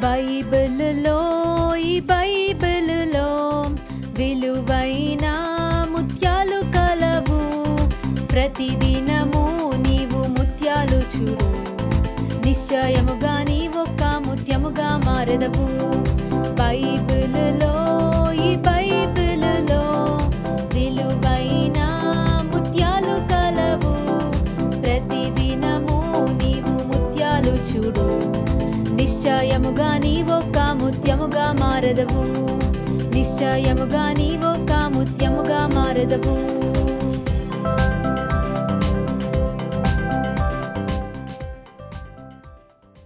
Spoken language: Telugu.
బైబిలులో ఈ బైబిలులో విలువైన ముత్యాలు కలవు. ప్రతిదినము నీవు ముత్యాలు చూడు, నిశ్చయముగా నీవొక్క ముత్యముగా మారెదవు. బైబిలులో ఈ బైబిలులో విలువైన ముత్యాలు కలవు. ప్రతిదినము నీవు ముత్యాలు చూడు, నిశ్చయముగా నీవొక్క ముత్యముగా మారెదవు. నిశ్చయముగా నీవొక్క ముత్యముగా మారెదవు.